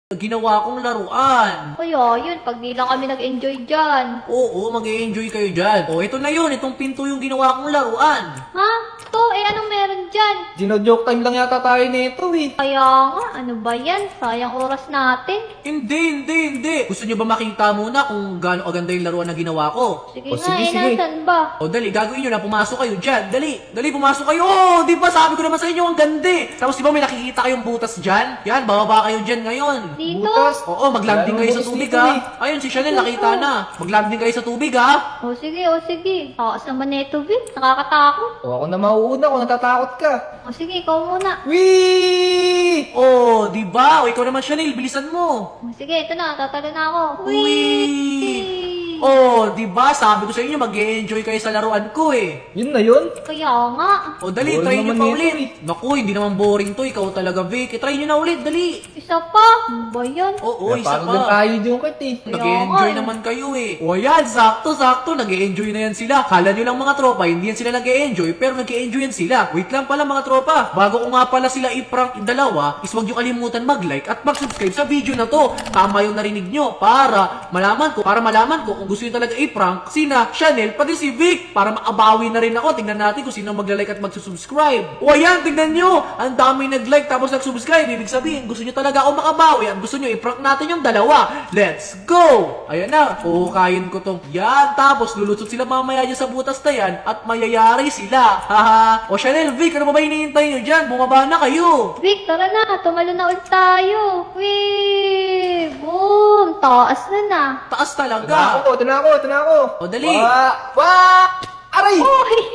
Ginawa kong laruan. Kaya yun, pag di lang kami nag-enjoy dyan. Oo, mag-e-enjoy kayo dyan. O, ito na yun. Itong pinto yung ginawa kong laruan. Ha? Ito, anong meron dyan? Gino-joke time lang yata tayo nito eh. Kaya nga, ano ba yan? Sayang oras natin. Hindi. Gusto nyo ba makita muna kung gaano kaganda yung laruan na ginawa ko? Sige O, nga, sige, sige. nasan ba? O, dali, gagawin nyo na. Pumasok kayo dyan. Dali, pumasok kayo. Oh, di ba sabi ko naman sa inyo, ang ganda eh. Tapos di ba may nakikita kayong butas dyan? Yan, bababa kayo dyan ngayon. Dito? Butas. Oo, maglanding kayo sa tubig ha. Ayun, si Chanel nakita na. Maglanding kayo sa tubig ha. O sige, o sige. Takas naman neto, Vic. Nakakatakot. O ako na mauuna kung natatakot ka. O sige, ikaw muna. Wee! Oh, di ba? O, ikaw naman Chanel, bilisan mo. O sige, ito na. Tatalo na ako. Uy! Oh, di ba? Sabi ko sa inyo, mag-e-enjoy kayo sa laruan ko eh. Yun na yun? Kaya nga. O, dali, Boring try nyo naman pa nito ulit. eh. Naku, hindi naman boring to. Ikaw talaga, Vic. Try nyo na ulit, dali. Isa pa. Ano ba yan? Oo, isa Parang lang pa. tayo yung kit eh. Nag-e-enjoy Kaya nga. naman kayo eh. O yan, sakto. Nag-e-enjoy na yan sila. Kala nyo lang mga tropa, hindi yan sila nag-e-enjoy, pero nag-e-enjoy yan sila. Wait lang pala mga tropa. Bago ko nga pala sila i-prank dalawa, is huwag nyo kalimutan mag-like at mag-subscribe sa video na to. Tama yung narinig nyo para malaman ko kung gusto nyo talaga i-prank sina Chanel, pati si Vic, para makabawi na rin ako. Tingnan natin kung sino magla-like at mag-subscribe. O ayan, tingnan nyo. Ang dami nag-like tapos nag-subscribe. Ibig sabihin, gusto nyo talaga ako makabawi at gusto nyo i-prank natin yung dalawa. Let's go! Ayan na, kain ko tong yan. Tapos lulutsot sila mamaya dyan sa butas na yan at mayayari sila. Haha. O Chanel, Vic, ano ba hinihintay nyo dyan? Bumaba na kayo. Vic, tara na. Tumalo na ulit tayo. Wee! Boom! Taas na. Taas Ito na talaga. ako. O dali. Aray!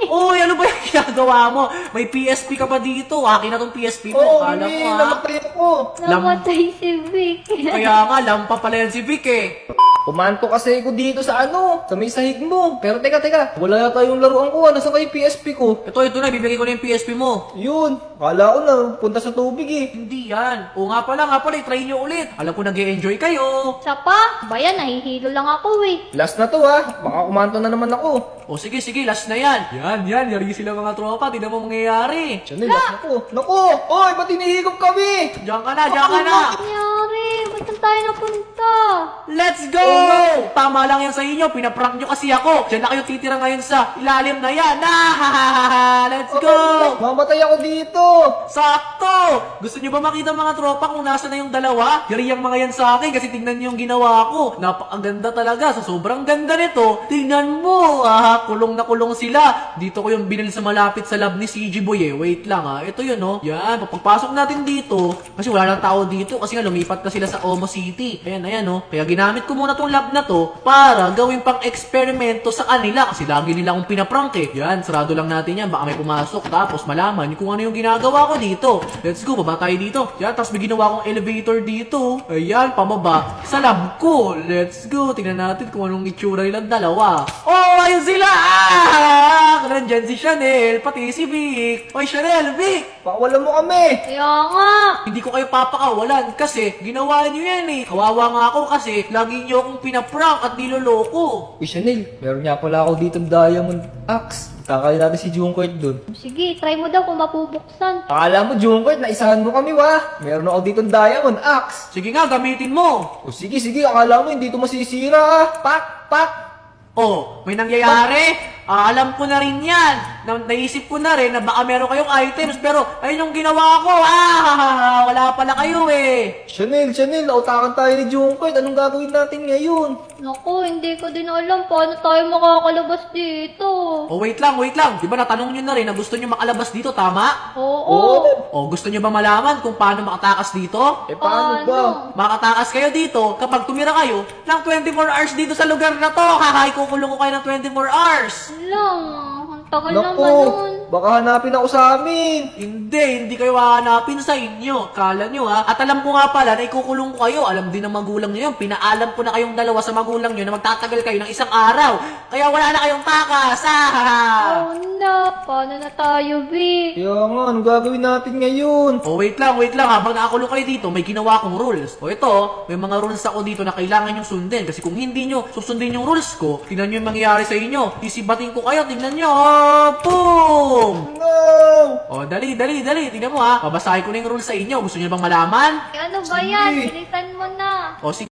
Uy, ano ba yung ginagawa mo? May PSP ka pa dito. Akin na tong PSP mo. Oo, Kala hindi. mo ha. Namatay ako. Namatay si Vic. Kaya nga, lampa pala yan si Vic eh. Pumanto kasi ako dito sa sa may sahig mo. Pero teka. Wala yata yung laruan ko. Nasaan kayo yung PSP ko? Ito na, bibigay ko na yung PSP mo. Yun. Kala ko na. Punta sa tubig eh. Hindi yan. O nga pala, try nyo ulit. Alam ko nag-e-enjoy kayo. Isa pa? Bayan, nahihilo lang ako eh. Last na to ha. Baka kumanto na naman ako. O sige, last na yan. Yan, yari sila mga tropa. Tignan mo mangyayari. Chanel, last na to. Naku! Oy, ba't hinihigop kami? Diyan ka na. Nangyari? Ba't saan tayo napunta? Let's go! Tama lang yan sa inyo. Pinaprank nyo kasi ako. Diyan na kayo titira ngayon sa ilalim na yan. Let's go! Mamatay ako dito. Sakto! Gusto nyo ba makita mga tropa kung nasa na yung dalawa? Yari yung mga yan sa akin kasi tingnan nyo yung ginawa ko. Napakaganda talaga. Sa sobrang ganda nito, tingnan mo. Kulong na kulong sila. Dito ko yung binili sa malapit sa lab ni CG Boy eh. Wait lang Ito yun Yan, pagpasok natin dito, kasi wala lang tao dito kasi nga lumipat na sila sa Omo City. Ayan Kaya ginamit ko muna tong lab na to para gawin pang eksperimento sa kanila kasi lagi nila akong pinaprank eh. Yan, sarado lang natin yan. Baka may pumasok tapos malaman kung ano yung ginagawa ko dito. Let's go, baba tayo dito. Yan, tapos may ginawa akong elevator dito. Ayan, pababa sa lab ko. Let's go, tingnan natin kung anong itsura nilang dalawa. Oh, ayun sila! Nandyan si Chanel, pati si Vic. Oy, Chanel, Vic! Pakawalan mo kami. Kaya nga. Hindi ko kayo papakawalan kasi ginawa niyo yan eh. Kawawa nga ako kasi lagi niyo akong pinaprank at niloloko. Uy, Chanel, meron nga pala ako dito diamond axe. Kakaya natin si Junkoit dun. Sige, try mo daw kung mapubuksan. Akala mo, Junkoit, naisahan mo kami Meron ako dito diamond axe. Sige nga, gamitin mo. O sige, akala mo hindi ito masisira Pak! Oh, may nangyayari? Alam ko na rin yan. Naisip ko na rin na baka meron kayong items pero ayun yung ginawa ko. Wala pala kayo eh. Chanel, nautakan tayo ni Junkoit. Anong gagawin natin ngayon? Naku, hindi ko din alam paano tayo makakalabas dito. Oh, wait lang. Di ba natanong nyo na rin na gusto nyo makalabas dito, tama? Oo. Oh, gusto nyo ba malaman kung paano makatakas dito? Paano ba? Makatakas kayo dito kapag tumira kayo ng 24 hours dito sa lugar na to. Kukulong ko kayo ng 24 hours. Lang, ang tagal naman Naku, nun. baka hanapin ako sa amin. Hindi kayo hahanapin sa inyo. Kala nyo At alam ko nga pala na ikukulong ko kayo. Alam din ng magulang nyo yun. Pinaalam ko na kayong dalawa sa magulang nyo na magtatagal kayo ng isang araw. Kaya wala na kayong takas. Oh no, paano na tayo, Vic? Kaya nga, anong gagawin natin ngayon? Oh, wait lang. Habang nakakulong kayo dito, may ginawa akong rules. O ito, may mga rules ako dito na kailangan nyo sundin. Kasi kung hindi nyo susundin yung rules ko, tingnan nyo yung mangyayari sa inyo. Isibatin ko kayo, tingnan nyo. Boom! boom! No! O, dali. Tingnan mo ha. Babasahin ko na yung rules sa inyo. Gusto niyo bang malaman? Ano ba yan? Sige. Bilisan mo na. O, sige.